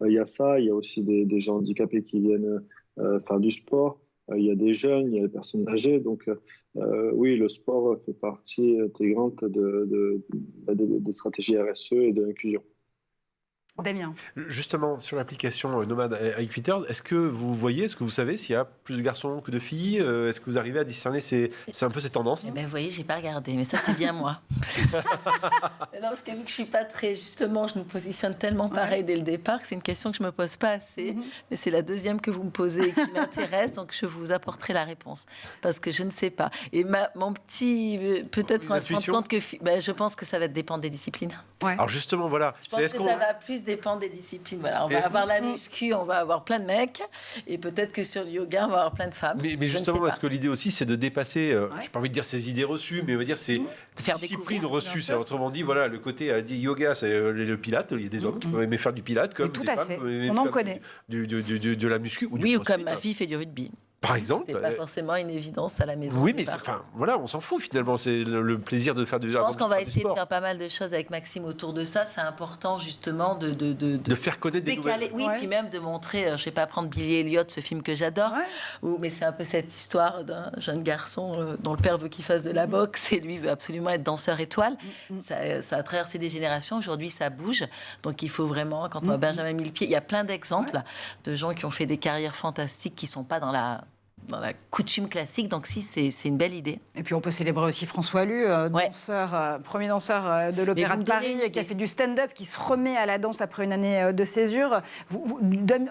il y a ça, il y a aussi des gens handicapés qui viennent faire du sport. Il y a des jeunes, il y a des personnes âgées. Donc, oui, le sport fait partie intégrante des stratégies RSE et de l'inclusion.
Damien.
Justement, sur l'application Nomad Equiters, est-ce que vous savez s'il y a plus de garçons que de filles? Est-ce que vous arrivez à discerner c'est un peu ces tendances?
Eh ben, vous voyez, j'ai pas regardé, mais ça, c'est bien moi. Non, parce que vu que je suis pas très... Justement, je nous positionne tellement pareil dès le départ que c'est une question que je me pose pas assez. Mais c'est la deuxième que vous me posez et qui m'intéresse, donc je vous apporterai la réponse. Parce que je ne sais pas. Et mon petit... Peut-être qu'on va se rendre compte que... je pense que ça va dépendre des disciplines.
Ouais.
Alors justement, voilà.
Je pense que ça va plus dépendre des disciplines. Voilà, on va avoir la muscu, on va avoir plein de mecs, et peut-être que sur le yoga, on va avoir plein de femmes.
Mais justement, est-ce que l'idée aussi, c'est de dépasser, j'ai pas envie de dire ces idées reçues, mais on va dire ces disciplines reçues. C'est autrement dit, voilà, le côté dit yoga, c'est le pilate. Il y a des hommes qui peuvent aimer faire du pilate, comme
tout
des
à
femmes
fait.
peuvent aimer
On en
faire
connaît.
de la muscu ou
Oui,
du
ou comme
crossfit,
ma fille fait du rugby.
par exemple.
C'est pas forcément une évidence à la maison.
Oui, mais voilà, on s'en fout finalement. C'est le plaisir de faire du sport.
Je pense qu'on va essayer de faire pas mal de choses avec Maxime autour de ça. C'est important justement de
faire connaître des nouvelles.
Oui, puis même de montrer, je sais pas, prendre Billy Elliot, ce film que j'adore. Mais c'est un peu cette histoire d'un jeune garçon dont le père veut qu'il fasse de la boxe et lui veut absolument être danseur étoile. Ça a traversé des générations. Aujourd'hui, ça bouge. Donc il faut vraiment, quand on voit Benjamin Millepied, il y a plein d'exemples de gens qui ont fait des carrières fantastiques qui sont pas dans la coutume classique, donc c'est une belle idée.
Et puis on peut célébrer aussi François Allu, premier danseur de l'Opéra de Paris, qui a fait du stand-up, qui se remet à la danse après une année de césure.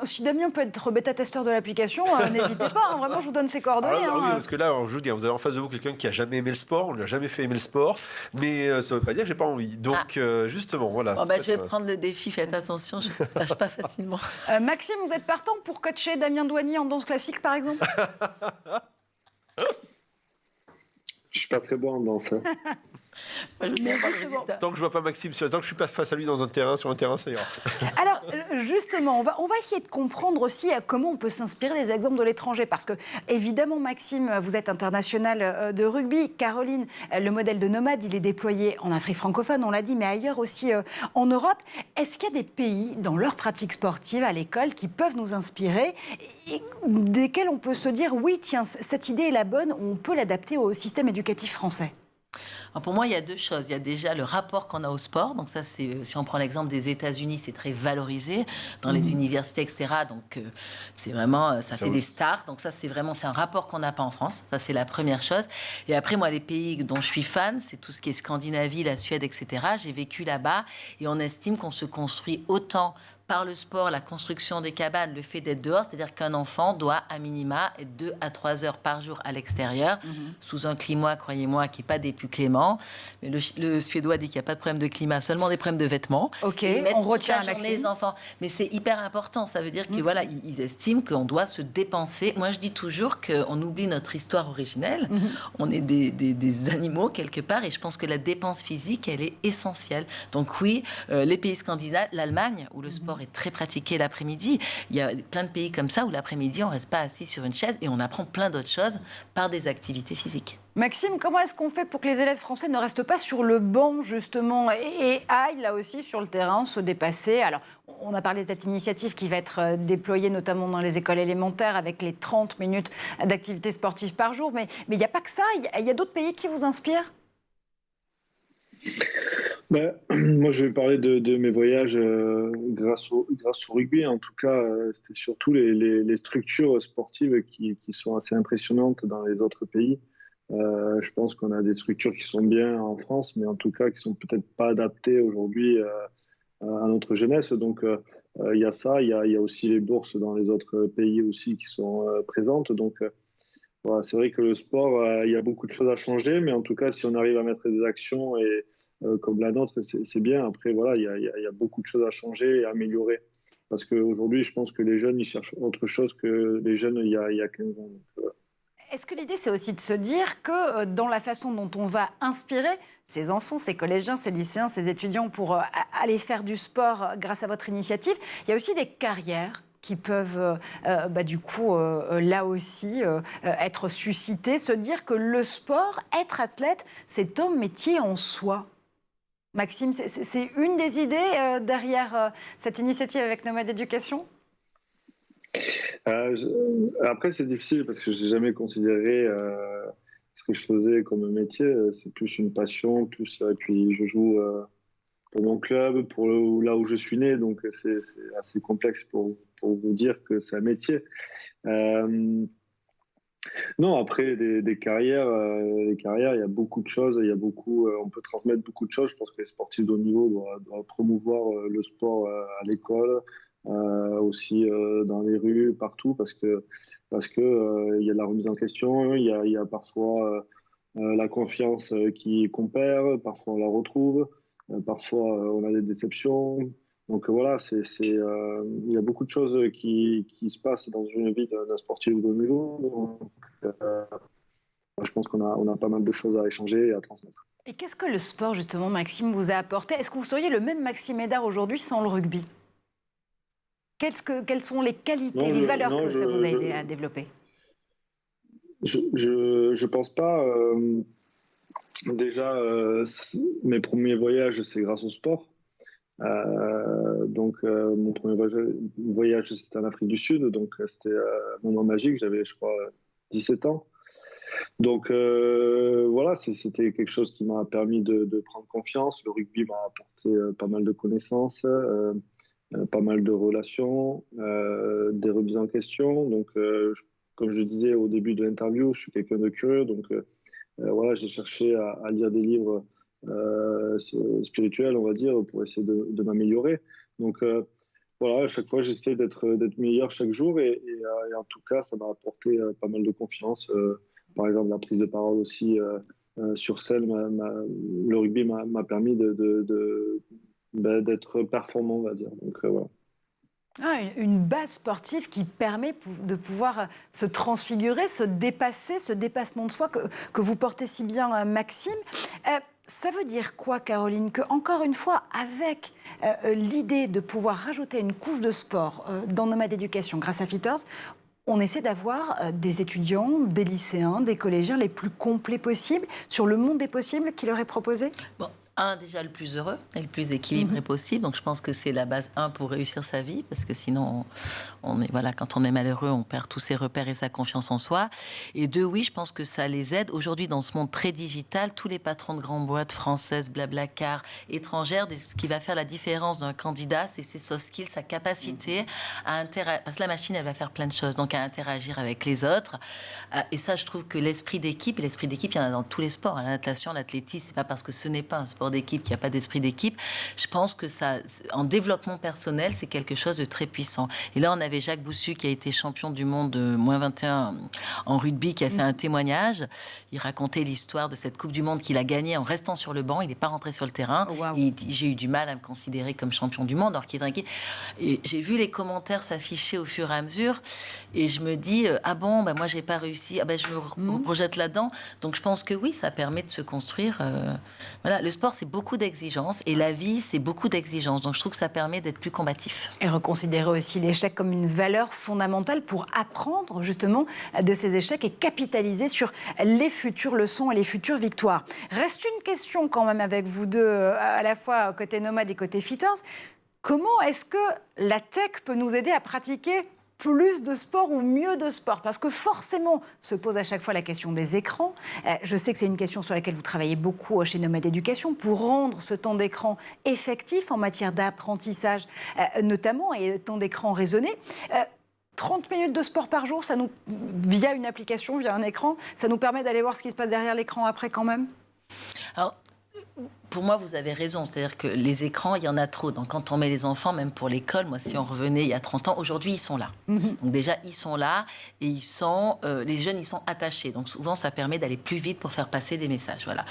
Si Damien peut être bêta-testeur de l'application, n'hésitez pas, vraiment je vous donne ses coordonnées.
Oui, parce que là, je vous dis, vous avez en face de vous quelqu'un qui a jamais aimé le sport, on lui a jamais fait aimer le sport, mais ça veut pas dire que j'ai pas envie. Donc justement, voilà.
Je vais prendre le défi, faites attention, je ne lâche pas facilement.
Maxime, vous êtes partant pour coacher Damien Douanier en danse classique, par exemple?
Je suis pas très bon en danse.
Tant que je vois pas Maxime, tant que je suis pas face à lui sur un terrain, ça ira.
Alors, justement, on va essayer de comprendre aussi comment on peut s'inspirer des exemples de l'étranger. Parce que, évidemment, Maxime, vous êtes international de rugby. Caroline, le modèle de Nomad, il est déployé en Afrique francophone, on l'a dit, mais ailleurs aussi en Europe. Est-ce qu'il y a des pays, dans leur pratique sportive, à l'école, qui peuvent nous inspirer et desquels on peut se dire, oui, tiens, cette idée est la bonne, on peut l'adapter au système éducatif français?
Alors pour moi, il y a deux choses. Il y a déjà le rapport qu'on a au sport. Donc ça, si on prend l'exemple des États-Unis, c'est très valorisé dans les universités, etc. Donc c'est vraiment, ça fait des stars. Donc ça, c'est un rapport qu'on n'a pas en France. Ça, c'est la première chose. Et après, moi, les pays dont je suis fan, c'est tout ce qui est Scandinavie, la Suède, etc. J'ai vécu là-bas et on estime qu'on se construit autant par le sport, la construction des cabanes, le fait d'être dehors, c'est-à-dire qu'un enfant doit à minima être 2 à 3 heures par jour à l'extérieur, sous un climat, croyez-moi, qui n'est pas des plus cléments. Mais le Suédois dit qu'il n'y a pas de problème de climat, seulement des problèmes de vêtements.
Ok,
on retient les enfants. Mais c'est hyper important, ça veut dire que voilà, ils estiment qu'on doit se dépenser. Moi, je dis toujours qu'on oublie notre histoire originelle. On est des animaux quelque part, et je pense que la dépense physique, elle est essentielle. Donc oui, les pays scandinaves, l'Allemagne, où le sport est très pratiqué l'après-midi. Il y a plein de pays comme ça où l'après-midi, on ne reste pas assis sur une chaise et on apprend plein d'autres choses par des activités physiques.
Maxime, comment est-ce qu'on fait pour que les élèves français ne restent pas sur le banc, justement, et aillent, là aussi, sur le terrain, se dépasser? Alors, on a parlé de cette initiative qui va être déployée notamment dans les écoles élémentaires avec les 30 minutes d'activité sportive par jour. Mais il n'y a pas que ça. Il y a d'autres pays qui vous inspirent?
Moi, je vais parler de mes voyages grâce au rugby. En tout cas, c'était surtout les structures sportives qui sont assez impressionnantes dans les autres pays. Je pense qu'on a des structures qui sont bien en France, mais en tout cas qui sont peut-être pas adaptées aujourd'hui à notre jeunesse. Donc, il y a ça. Il y a aussi les bourses dans les autres pays aussi qui sont présentes. Donc, voilà, c'est vrai que le sport, il y a beaucoup de choses à changer, mais en tout cas, si on arrive à mettre des actions comme la nôtre, c'est bien. Après, voilà, il y a beaucoup de choses à changer et à améliorer. Parce qu'aujourd'hui, je pense que les jeunes, ils cherchent autre chose que les jeunes il y a 15 ans. Donc,
Est-ce que l'idée, c'est aussi de se dire que dans la façon dont on va inspirer ces enfants, ces collégiens, ces lycéens, ces étudiants pour aller faire du sport grâce à votre initiative, il y a aussi des carrières qui peuvent, du coup, là aussi, être suscitées, se dire que le sport, être athlète, c'est un métier en soi. Maxime, c'est une des idées derrière cette initiative avec Nomade Éducation ?
Après, c'est difficile parce que j'ai jamais considéré ce que je faisais comme un métier. C'est plus une passion, et puis je joue pour mon club, là où je suis né, donc c'est assez complexe pour vous dire que c'est un métier. Non, après des carrières, il y a beaucoup de choses, on peut transmettre beaucoup de choses. Je pense que les sportifs de haut niveau doivent promouvoir le sport à l'école, aussi dans les rues, partout, parce que il y a de la remise en question, il y a parfois la confiance qu'on perd, parfois on la retrouve, parfois on a des déceptions. Donc voilà, il y a beaucoup de choses qui se passent dans une vie d'un sportif de haut niveau. Donc, je pense qu'on a pas mal de choses à échanger et à transmettre.
Et qu'est-ce que le sport, justement, Maxime, vous a apporté ? Est-ce que vous seriez le même Maxime Hédard aujourd'hui sans le rugby ? Quelles sont les qualités, les valeurs que ça vous a aidé à développer ?
Je pense pas. Déjà, mes premiers voyages, c'est grâce au sport. Mon premier voyage, c'était en Afrique du Sud, donc c'était un moment magique, j'avais, je crois, 17 ans. Donc voilà, c'était quelque chose qui m'a permis de prendre confiance. Le rugby m'a apporté pas mal de connaissances, pas mal de relations, des remises en question. Donc, comme je disais au début de l'interview, je suis quelqu'un de curieux, donc voilà, j'ai cherché à lire des livres spirituel, on va dire, pour essayer de m'améliorer. Donc voilà, à chaque fois j'essaie d'être meilleur chaque jour et en tout cas ça m'a apporté pas mal de confiance. Par exemple, la prise de parole aussi sur scène, le rugby m'a permis d'être performant, on va dire. Donc voilà.
Une base sportive qui permet de pouvoir se transfigurer, se dépasser, ce dépassement de soi que vous portez si bien, Maxime. Ça veut dire quoi, Caroline ? Que, encore une fois, avec l'idée de pouvoir rajouter une couche de sport dans Nomade Éducation grâce à Fitters, on essaie d'avoir des étudiants, des lycéens, des collégiens les plus complets possibles sur le monde des possibles qui leur est proposé ?
Déjà le plus heureux et le plus équilibré possible. Donc je pense que c'est la base, pour réussir sa vie, parce que sinon, quand on est malheureux, on perd tous ses repères et sa confiance en soi. Et deux, oui, je pense que ça les aide. Aujourd'hui, dans ce monde très digital, tous les patrons de grandes boîtes françaises, Blablacar, étrangères, ce qui va faire la différence d'un candidat, c'est ses soft skills, sa capacité à interagir. Parce que la machine, elle va faire plein de choses, donc à interagir avec les autres. Et ça, je trouve que l'esprit d'équipe, il y en a dans tous les sports. La natation, l'athlétisme, c'est pas parce que ce n'est pas un sport d'équipe qu'il n'y a pas d'esprit d'équipe. Je pense que ça, en développement personnel, c'est quelque chose de très puissant. Et là, on avait Jacques Boussu qui a été champion du monde de -21 en rugby, qui a fait un témoignage. Il racontait l'histoire de cette Coupe du Monde qu'il a gagnée en restant sur le banc. Il n'est pas rentré sur le terrain. Oh, wow. J'ai eu du mal à me considérer comme champion du monde, alors qu'il est inquiet. Et j'ai vu les commentaires s'afficher au fur et à mesure. Et je me dis, moi, j'ai pas réussi. Je me projette là-dedans. Donc, je pense que oui, ça permet de se construire. Voilà, le sport, c'est beaucoup d'exigences et la vie, c'est beaucoup d'exigences. Donc, je trouve que ça permet d'être plus combatif.
Et reconsidérer aussi l'échec comme une valeur fondamentale pour apprendre justement de ces échecs et capitaliser sur les futures leçons et les futures victoires. Reste une question quand même avec vous deux, à la fois côté Nomade et côté Fitters. Comment est-ce que la tech peut nous aider à pratiquer plus de sport ou mieux de sport ? Parce que forcément, se pose à chaque fois la question des écrans. Je sais que c'est une question sur laquelle vous travaillez beaucoup chez Nomade Éducation pour rendre ce temps d'écran effectif en matière d'apprentissage notamment et temps d'écran raisonné. 30 minutes de sport par jour, via une application, via un écran, ça nous permet d'aller voir ce qui se passe derrière l'écran après quand même ?
Alors, pour moi, vous avez raison. C'est-à-dire que les écrans, il y en a trop. Donc, quand on met les enfants, même pour l'école, moi, si on revenait il y a 30 ans, aujourd'hui, ils sont là. Donc, déjà, ils sont là et les jeunes, ils sont attachés. Donc, souvent, ça permet d'aller plus vite pour faire passer des messages. Voilà.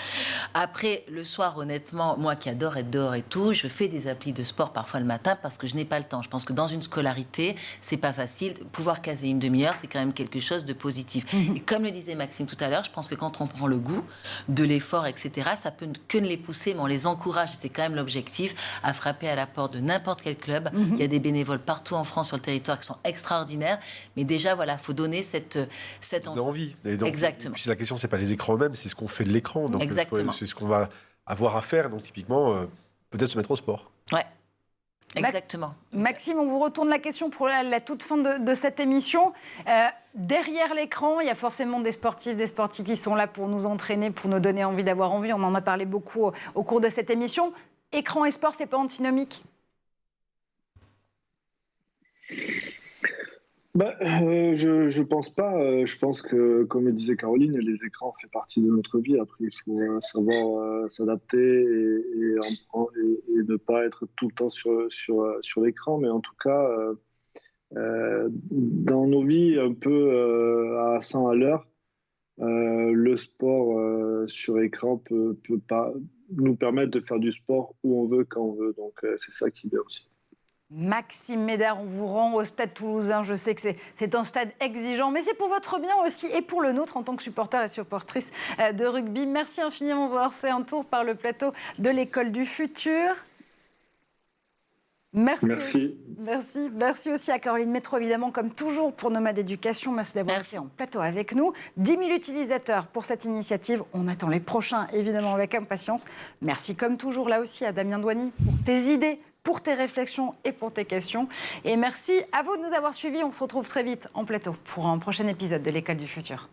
Après, le soir, honnêtement, moi qui adore être dehors et tout, je fais des applis de sport parfois le matin parce que je n'ai pas le temps. Je pense que dans une scolarité, c'est pas facile. Pouvoir caser une demi-heure, c'est quand même quelque chose de positif. Et comme le disait Maxime tout à l'heure, je pense que quand on prend le goût de l'effort, etc., ça peut que ne les pousser, mais on les encourage, c'est quand même l'objectif, à frapper à la porte de n'importe quel club. Il y a des bénévoles partout en France sur le territoire qui sont extraordinaires, mais déjà, voilà, il faut donner cette
envie. Et donc,
exactement.
Puis la question, c'est pas les écrans eux-mêmes, c'est ce qu'on fait de l'écran. Donc,
exactement.
C'est ce qu'on va avoir à faire. Donc, typiquement, peut-être se mettre au sport.
Ouais. Exactement.
Maxime, on vous retourne la question pour la toute fin de cette émission. Derrière l'écran, il y a forcément des sportifs qui sont là pour nous entraîner, pour nous donner envie d'avoir envie. On en a parlé beaucoup au cours de cette émission. Écran et sport, c'est pas antinomique?
Je pense pas. Je pense que, comme le disait Caroline, les écrans font partie de notre vie. Après, il faut savoir s'adapter et ne pas être tout le temps sur l'écran. Mais en tout cas, dans nos vies, un peu à 100 à l'heure, le sport sur écran peut pas nous permettre de faire du sport où on veut, quand on veut. Donc, c'est ça qui est bien aussi.
Maxime Médard, on vous rend au Stade Toulousain. Je sais que c'est un stade exigeant, mais c'est pour votre bien aussi et pour le nôtre en tant que supporter et supportrice de rugby. Merci infiniment d'avoir fait un tour par le plateau de l'École du Futur. Merci aussi à Caroline Métro, évidemment, comme toujours, pour Nomade Éducation. Merci d'avoir été en plateau avec nous. 10 000 utilisateurs pour cette initiative. On attend les prochains, évidemment, avec impatience. Merci, comme toujours, là aussi, à Damien Douany pour tes idées, pour tes réflexions et pour tes questions. Et merci à vous de nous avoir suivis. On se retrouve très vite en plateau pour un prochain épisode de l'École du Futur.